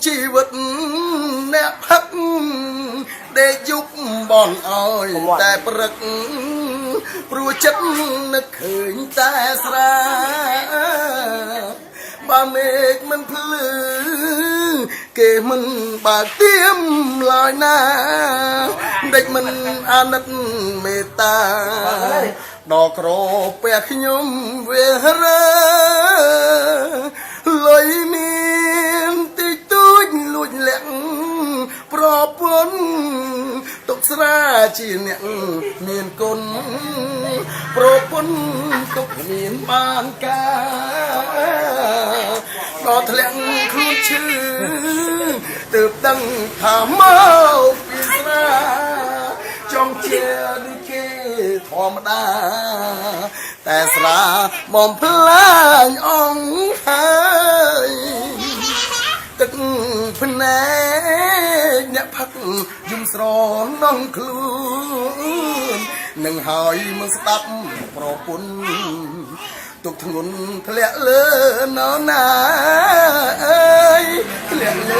ជីវិតអ្នកផឹកដេកយប់បនអើយតែព្រឹកព្រោះចិត្តនឹកឃើញតែស្រាបើមេឃមិនភ្លឺគេមិនបើកទៀមឡើយណាដេចមិនអាណិតមេត្តាដល់ក្រពះខ្ញុំវារើលុយមានតិចតួចលួចលាក់ប្រពន្ធទុកស្រាជាអ្នកមានគុណប្រពន្ធទុកមានបានការដល់ធ្លាក់ខ្លួនឈឺទើបដឹងថាមកពីស្រាចង់ជាដូចគេធម្មតាតែស្រាបំផ្លាញអង្គហើយទឹកភ្នែកអ្នកផឹកយំស្រនងខ្លួននឹងហើយមកស្ដាប់ប្រពន្ធទុកធ្ងន់ធ្លាក់លើនរណាអើយធ្លាក់លើ